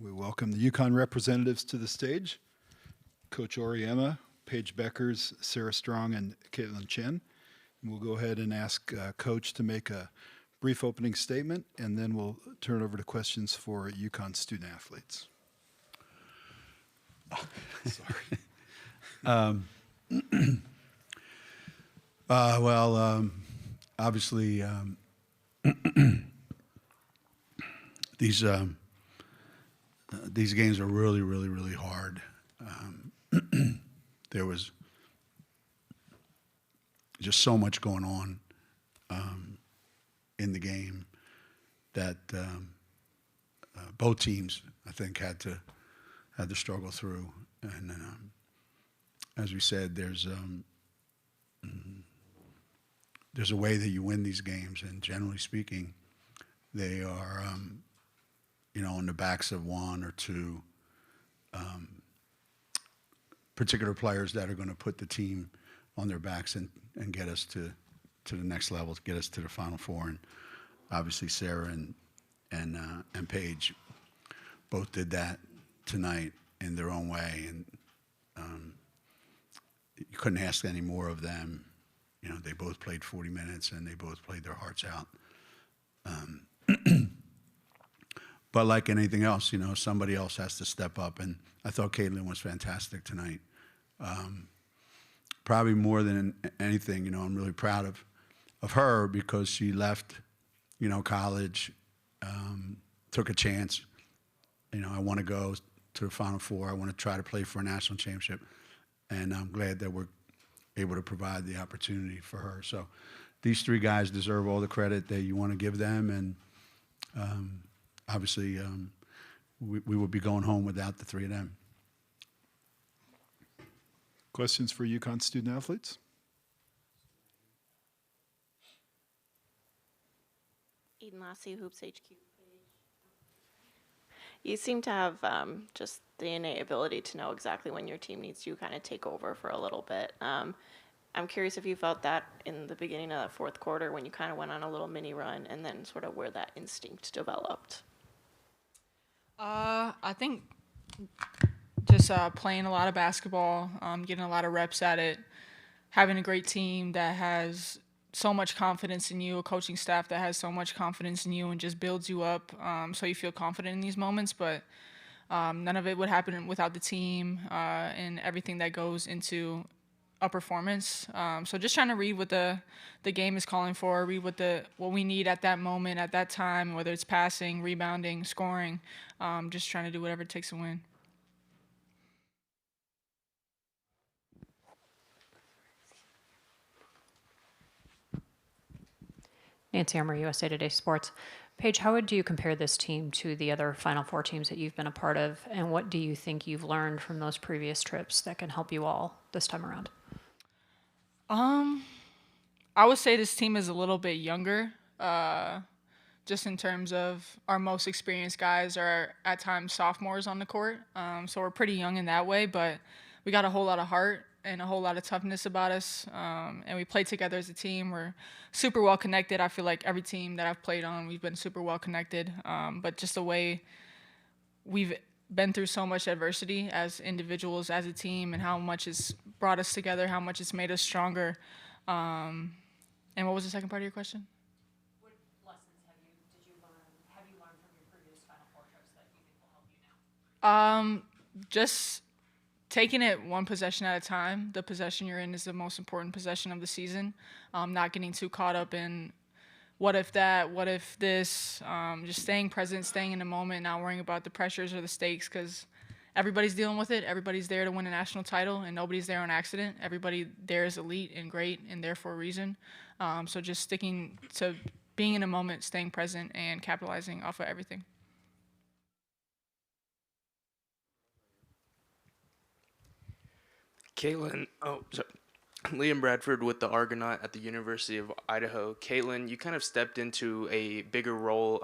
We welcome the UConn representatives to the stage. Coach Oriema, Paige Beckers, Sarah Strong, and Caitlin Chen. And we'll go ahead and ask Coach to make a brief opening statement, and then we'll turn it over to questions for UConn student athletes. Sorry. Obviously, these games are really, really, really hard. There was just so much going on in the game that both teams, I think, had to struggle through. And as we said, there's a way that you win these games, and generally speaking, they are on the backs of one or two particular players that are going to put the team on their backs and get us to the next level, to get us to the Final Four. And obviously Sarah and Paige both did that tonight in their own way, and you couldn't ask any more of them. They both played 40 minutes and they both played their hearts out. But like anything else, somebody else has to step up, and I thought Caitlin was fantastic tonight. Probably more than anything, I'm really proud of her because she left, college, took a chance. I want to go to the Final Four. I want to try to play for a national championship, and I'm glad that we're able to provide the opportunity for her. So these three guys deserve all the credit that you want to give them, and obviously we would be going home without the three of them. Questions for UConn student athletes? Eden Lassie, Hoops HQ. You seem to have just the innate ability to know exactly when your team needs to kind of take over for a little bit. I'm curious if you felt that in the beginning of that fourth quarter when you kind of went on a little mini run, and then sort of where that instinct developed. I think just playing a lot of basketball, getting a lot of reps at it, having a great team that has so much confidence in you, a coaching staff that has so much confidence in you and just builds you up so you feel confident in these moments. But none of it would happen without the team and everything that goes into a performance. So just trying to read what the game is calling for, read what we need at that moment, at that time, whether it's passing, rebounding, scoring, just trying to do whatever it takes to win. Nancy Armour, USA Today Sports. Paige, how would you compare this team to the other Final Four teams that you've been a part of, and what do you think you've learned from those previous trips that can help you all this time around? I would say this team is a little bit younger, just in terms of our most experienced guys are at times sophomores on the court, so we're pretty young in that way, but we got a whole lot of heart and a whole lot of toughness about us, and we play together as a team. We're super well connected. I feel like every team that I've played on, we've been super well connected, but just the way we've been through so much adversity as individuals, as a team, and how much it's brought us together, how much it's made us stronger. And what was the second part of your question? What lessons have you learned from your previous Final Four trips that you think will help you now? Just taking it one possession at a time. The possession you're in is the most important possession of the season. Not getting too caught up in what if that, what if this, just staying present, staying in the moment, not worrying about the pressures or the stakes, because everybody's dealing with it. Everybody's there to win a national title, and nobody's there on accident. Everybody there is elite and great and there for a reason. So just sticking to being in the moment, staying present, and capitalizing off of everything. Caitlin, Liam Bradford with the Argonaut at the University of Idaho. Caitlin, you kind of stepped into a bigger role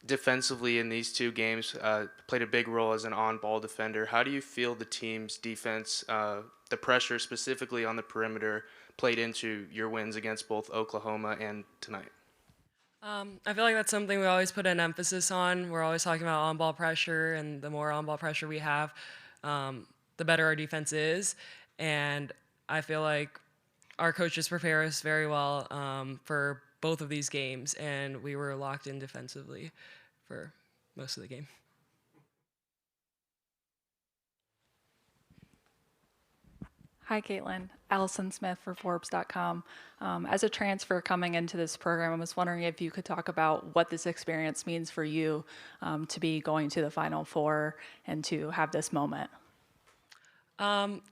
defensively in these two games, played a big role as an on-ball defender. How do you feel the team's defense, the pressure specifically on the perimeter, played into your wins against both Oklahoma and tonight? I feel like that's something we always put an emphasis on. We're always talking about on-ball pressure, and the more on-ball pressure we have, the better our defense is. And I feel like our coaches prepare us very well for both of these games, and we were locked in defensively for most of the game. Hi, Caitlin. Allison Smith for Forbes.com. As a transfer coming into this program, I was wondering if you could talk about what this experience means for you to be going to the Final Four and to have this moment.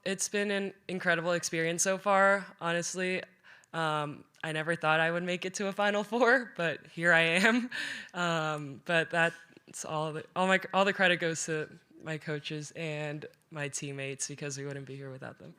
It's been an incredible experience so far, honestly. I never thought I would make it to a Final Four, but here I am. But that's all the credit goes to my coaches and my teammates because we wouldn't be here without them.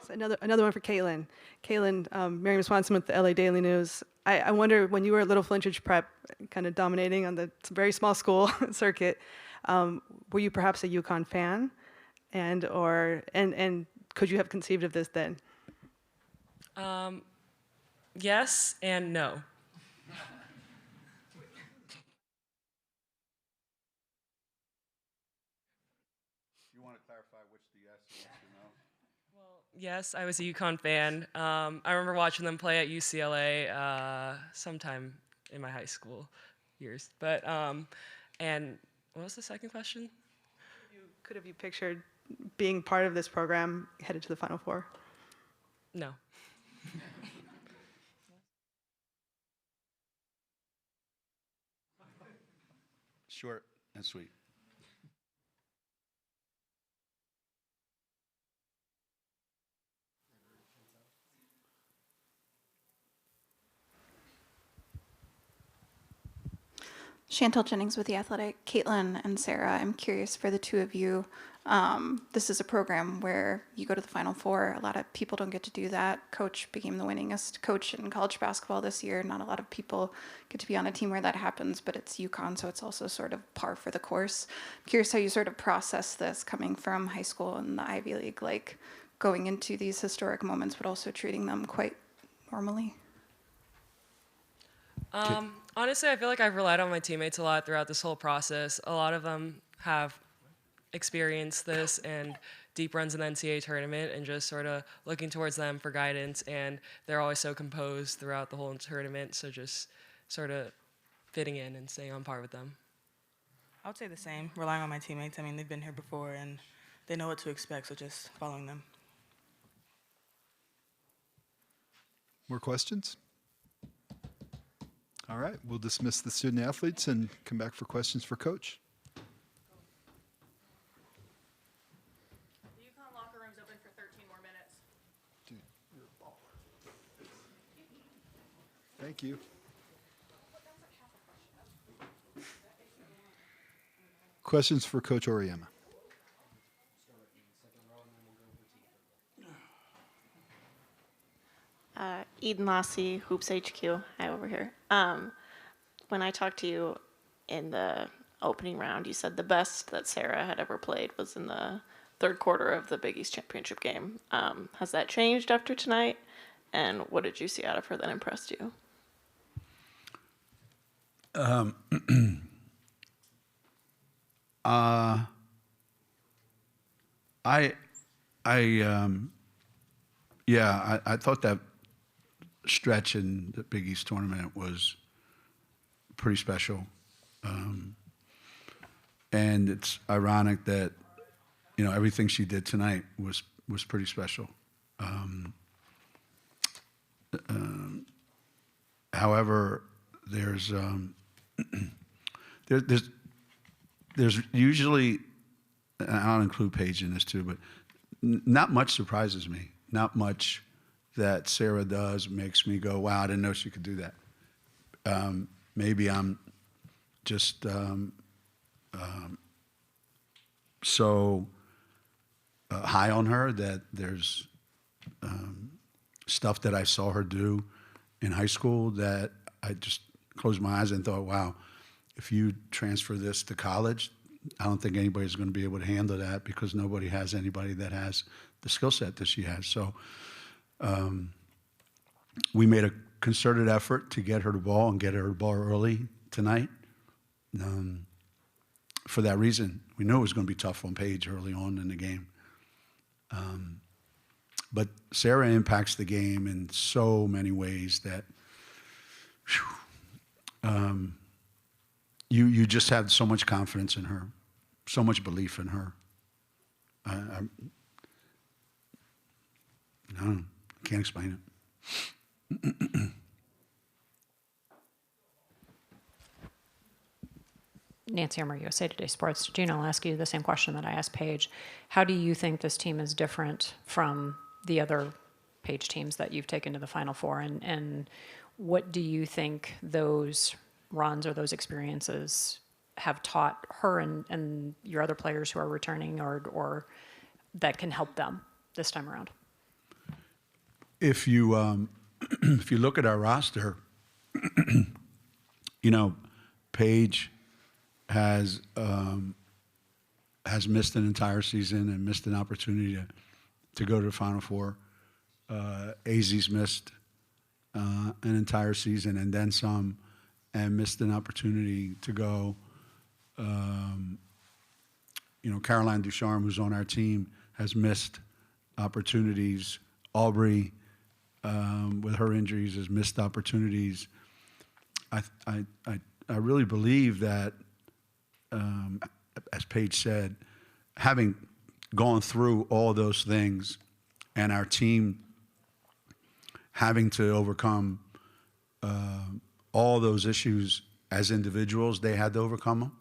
So another one for Caitlin. Caitlin, Miriam Swanson with the LA Daily News. I wonder, when you were at Little Flintridge Prep, kind of dominating on the very small school circuit, were you perhaps a UConn fan, and could you have conceived of this then? Yes and no. You want to clarify which the yes and which the no? Yes, I was a UConn fan. I remember watching them play at UCLA sometime in my high school years. But and what was the second question? Could have you pictured being part of this program headed to the Final Four? No. Short and sweet. Chantel Jennings with The Athletic. Caitlin and Sarah, I'm curious for the two of you. This is a program where you go to the Final Four. A lot of people don't get to do that. Coach became the winningest coach in college basketball this year. Not a lot of people get to be on a team where that happens, but it's UConn, so it's also sort of par for the course. I'm curious how you sort of process this coming from high school and the Ivy League, like going into these historic moments, but also treating them quite normally. Honestly, I feel like I've relied on my teammates a lot throughout this whole process. A lot of them have experienced this and deep runs in the NCAA tournament, and just sort of looking towards them for guidance. And they're always so composed throughout the whole tournament, so just sort of fitting in and staying on par with them. I would say the same, relying on my teammates. I mean, they've been here before and they know what to expect, so just following them. More questions? All right, we'll dismiss the student athletes and come back for questions for Coach. The UConn locker room's open for 13 more minutes. Dude, you're a baller. Thank you. Questions for Coach Oriema? Eden Lassie, Hoops HQ. Hi, over here. When I talked to you in the opening round, you said the best that Sarah had ever played was in the third quarter of the Big East championship game. Has that changed after tonight? And what did you see out of her that impressed you? I thought that stretch in the Big East tournament was pretty special. And it's ironic that, everything she did tonight was pretty special. However, there's usually, and I'll include Paige in this too, but not much surprises me. Not much that Sarah does makes me go, wow, I didn't know she could do that. Maybe I'm just so high on her that there's stuff that I saw her do in high school that I just closed my eyes and thought, wow, if you transfer this to college, I don't think anybody's going to be able to handle that because nobody has anybody that has the skill set that she has. So we made a concerted effort to get her the ball and get her the ball early tonight. For that reason, we knew it was going to be tough on Paige early on in the game. But Sarah impacts the game in so many ways that you just have so much confidence in her, so much belief in her. I don't know, can't explain it. Nancy Armour, USA Today Sports. Gina, I'll ask you the same question that I asked Paige. How do you think this team is different from the other Paige teams that you've taken to the Final Four? And what do you think those runs or those experiences have taught her and your other players who are returning or that can help them this time around? If you if you look at our roster, you know, Paige has missed an entire season and missed an opportunity to go to the Final Four. AZ's missed an entire season and then some, and missed an opportunity to go. You know, Caroline Ducharme, who's on our team, has missed opportunities. Aubrey, with her injuries, has missed opportunities. I really believe that, as Paige said, having gone through all those things and our team having to overcome all those issues as individuals, they had to overcome them.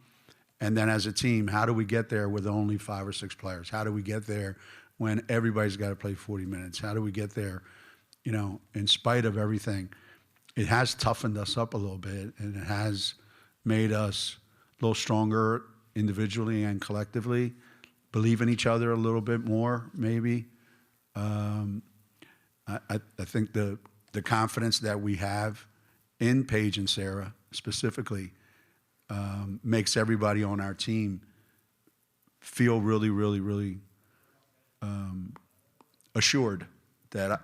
And then as a team, how do we get there with only 5 or 6 players? How do we get there when everybody's got to play 40 minutes? How do we get there, you know, in spite of everything? It has toughened us up a little bit, and it has made us a little stronger individually and collectively, believe in each other a little bit more, maybe. I think the confidence that we have in Paige and Sarah specifically makes everybody on our team feel really, really, really assured that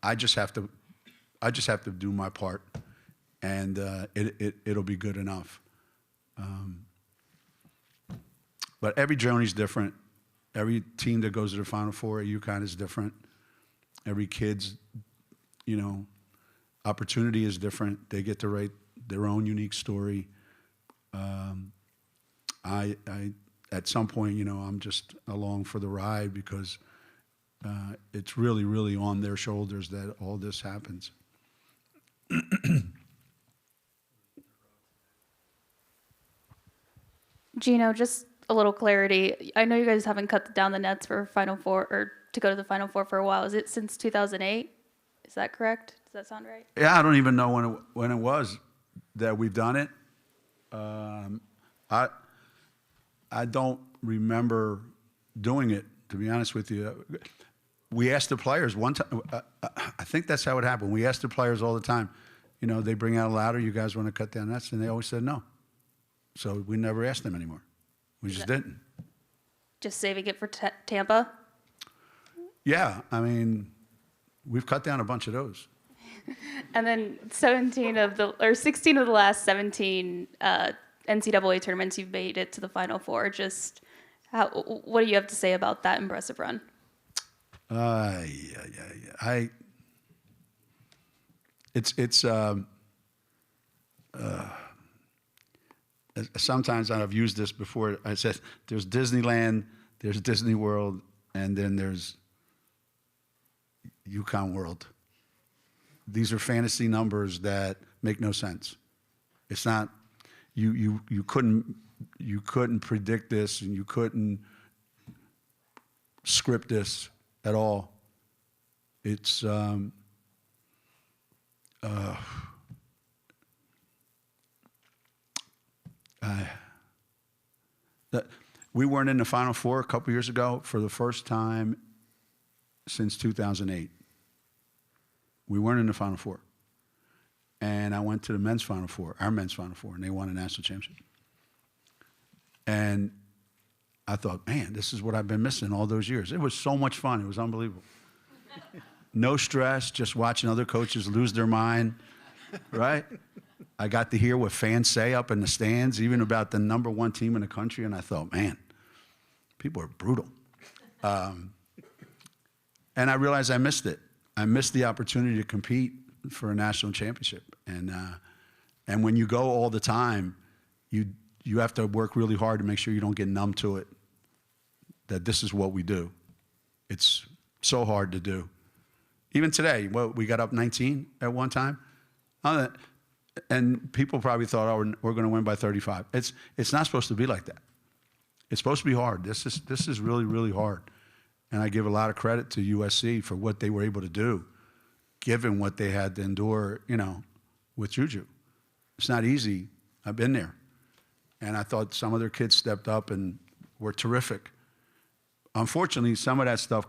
I just have to do my part, and it'll be good enough. But every journey's different. Every team that goes to the Final Four at UConn is different. Every kid's, you know, opportunity is different. They get to write their own unique story. I at some point, you know, I'm just along for the ride because it's really, really on their shoulders that all this happens. Gino, just a little clarity. I know you guys haven't cut down the nets for Final Four or to go to the Final Four for a while. Is it since 2008? Is that correct? Does that sound right? Yeah, I don't even know when it was that we've done it. I don't remember doing it, to be honest with you. We asked the players one time. I think that's how it happened. We asked the players all the time. You know, they bring out a ladder. You guys want to cut down nets? And they always said no. So we never asked them anymore. We just didn't. Just saving it for Tampa? Yeah, I mean, we've cut down a bunch of those. And then 16 of the last 17 NCAA tournaments, you've made it to the Final Four. Just what do you have to say about that impressive run? Sometimes I've used this before. I said there's Disneyland, there's Disney World, and then there's UConn World. These are fantasy numbers that make no sense. It's not you couldn't predict this, and you couldn't script this at all. It's we weren't in the Final Four a couple years ago for the first time since 2008. We weren't in the Final Four. and I went to the men's Final Four, our men's Final Four, and they won a national championship. And I thought, man, this is what I've been missing all those years. It was so much fun. It was unbelievable. No stress, just watching other coaches lose their mind, right? I got to hear what fans say up in the stands, even about the #1 team in the country, and I thought, man, people are brutal. And I realized I missed it. I missed the opportunity to compete for a national championship. And when you go all the time, you have to work really hard to make sure you don't get numb to it, that this is what we do. It's so hard to do. Even today, we got up 19 at one time. And people probably thought, oh, we're going to win by 35. It's not supposed to be like that. It's supposed to be hard. This is really, really hard. And I give a lot of credit to USC for what they were able to do, given what they had to endure, with Juju. It's not easy. I've been there. And I thought some of their kids stepped up and were terrific. Unfortunately, some of that stuff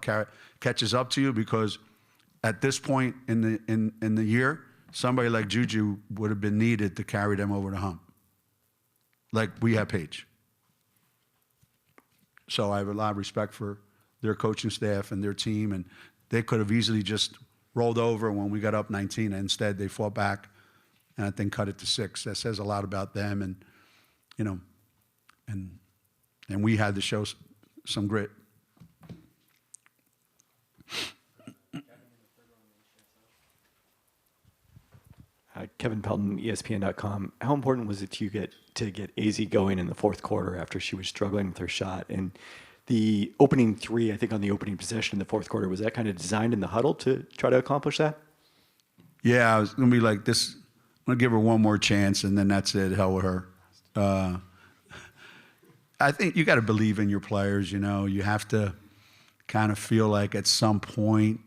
catches up to you because at this point in the year, somebody like Juju would have been needed to carry them over the hump, like we have Paige. So I have a lot of respect for their coaching staff and their team, and they could have easily just rolled over when we got up 19, and instead they fought back and I think cut it to 6. That says a lot about them, and and we had to show some grit. Kevin Pelton, ESPN.com. How important was it to you to get AZ going in the fourth quarter after she was struggling with her shot? And the opening 3, I think on the opening possession in the fourth quarter, was that kind of designed in the huddle to try to accomplish that? Yeah, I was going to be like this. I'm going to give her one more chance, and then that's it. Hell with her. I think you got to believe in your players. You have to kind of feel like at some point,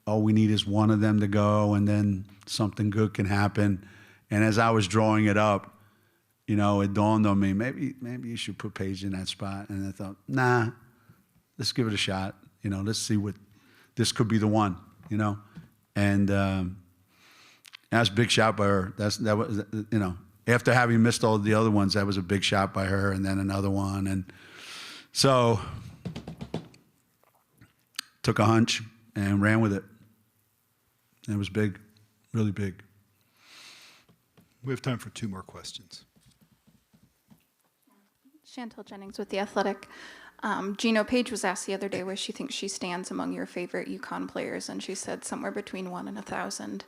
all we need is one of them to go, and then something good can happen. And as I was drawing it up, it dawned on me, maybe you should put Paige in that spot. And I thought, nah, let's give it a shot. Let's see what this could be the one. And that's a big shot by her. That was after having missed all the other ones, that was a big shot by her, and then another one. And so took a hunch and ran with it. And it was big, really big. We have time for 2 more questions. Chantel Jennings with The Athletic. Gino Page was asked the other day where she thinks she stands among your favorite UConn players, and she said somewhere between 1 and 1,000.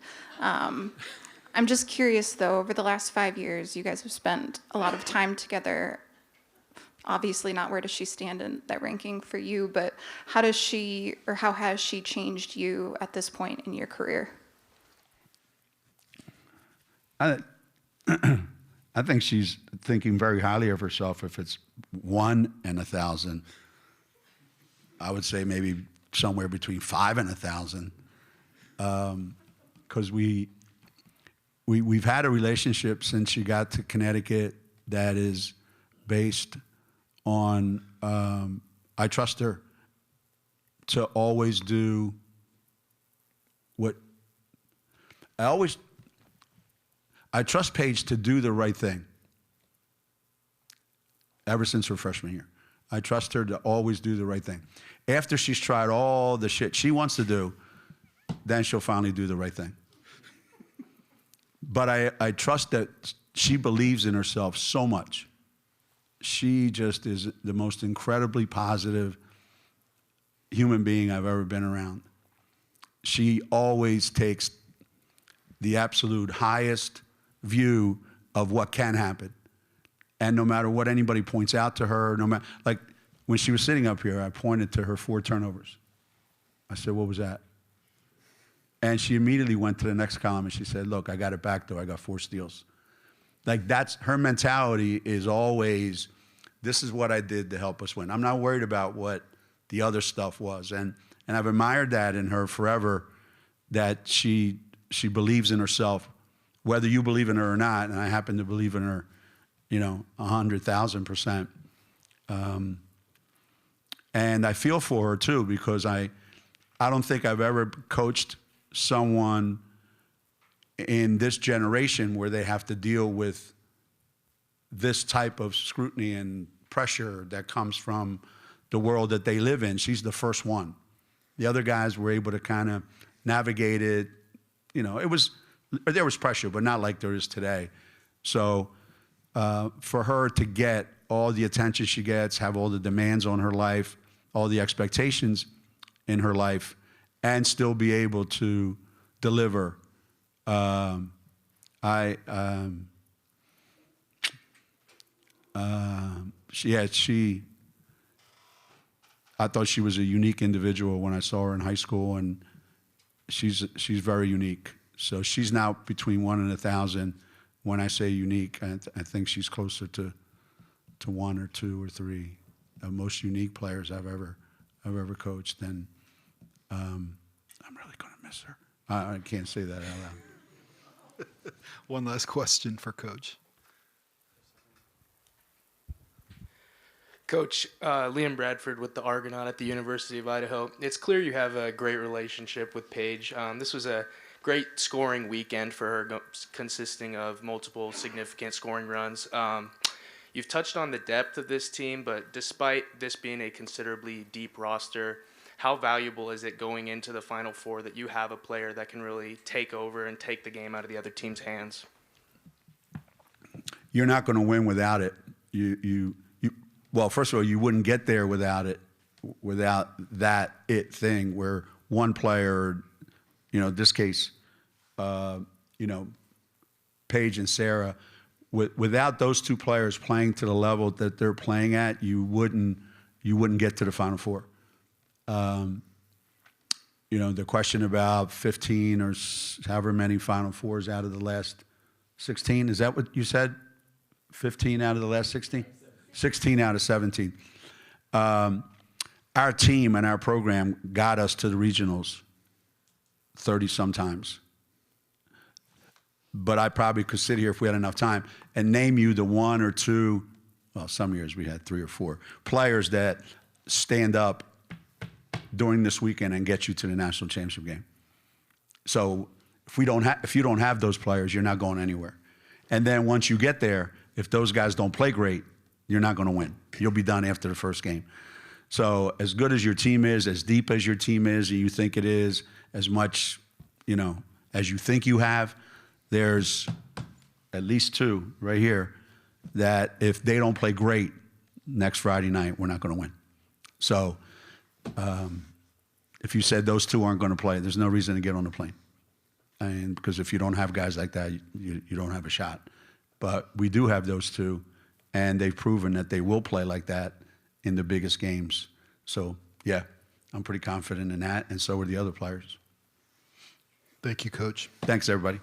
I'm just curious, though, over the last 5 years, you guys have spent a lot of time together. Obviously not where does she stand in that ranking for you, but how has she changed you at this point in your career? I think she's thinking very highly of herself. If it's 1 and 1,000, I would say maybe somewhere between 5 and 1,000, because we've had a relationship since she got to Connecticut that is based on I trust her to always do what I trust Paige to do the right thing ever since her freshman year. I trust her to always do the right thing. After she's tried all the shit she wants to do, then she'll finally do the right thing. But I trust that she believes in herself so much. She just is the most incredibly positive human being I've ever been around. She always takes the absolute highest view of what can happen. And no matter what anybody points out to her, like when she was sitting up here, I pointed to her 4 turnovers. I said, what was that? And she immediately went to the next column and she said, look, I got it back though. I got 4 steals. Like that's her mentality is always, this is what I did to help us win. I'm not worried about what the other stuff was. And I've admired that in her forever, that she believes in herself, whether you believe in her or not. And I happen to believe in her, 100,000%. And I feel for her too, because I don't think I've ever coached someone in this generation where they have to deal with this type of scrutiny and pressure that comes from the world that they live in. She's the first one. The other guys were able to kind of navigate it. You know, there was pressure, but not like there is today. So for her to get all the attention she gets, have all the demands on her life, all the expectations in her life, and still be able to deliver, I thought she was a unique individual when I saw her in high school, and she's very unique. So she's now between 1 and 1,000. When I say unique, I think she's closer to 1 or 2 or 3 of most unique players I've ever coached. And I'm really going to miss her. I can't say that out loud. One last question for Coach. Coach, Liam Bradford with the Argonaut at the University of Idaho. It's clear you have a great relationship with Paige. This was a great scoring weekend for her, consisting of multiple significant scoring runs. You've touched on the depth of this team, but despite this being a considerably deep roster, how valuable is it going into the Final Four that you have a player that can really take over and take the game out of the other team's hands? You're not going to win without it. Well, first of all, you wouldn't get there without it, without that it thing where one player, you know, in this case, you know, Paige and Sarah, without those two players playing to the level that they're playing at, you wouldn't get to the Final Four. You know, the question about 15 or however many Final Fours out of the last 16, is that what you said? 15 out of the last 16? 16 out of 17. Our team and our program got us to the regionals 30 sometimes. But I probably could sit here if we had enough time and name you the 1 or 2, well, some years we had 3 or 4 players that stand up during this weekend and get you to the national championship game. So if you don't have those players, you're not going anywhere. And then once you get there, if those guys don't play great, you're not going to win. You'll be done after the first game. So as good as your team is, as deep as your team is, and you think it is, as much, you know, as you think you have, there's at least 2 right here that if they don't play great next Friday night, we're not going to win. So if you said those 2 aren't going to play, there's no reason to get on the plane. And because if you don't have guys like that, you don't have a shot. But we do have those 2. And they've proven that they will play like that in the biggest games. So, yeah, I'm pretty confident in that, and so are the other players. Thank you, Coach. Thanks, everybody.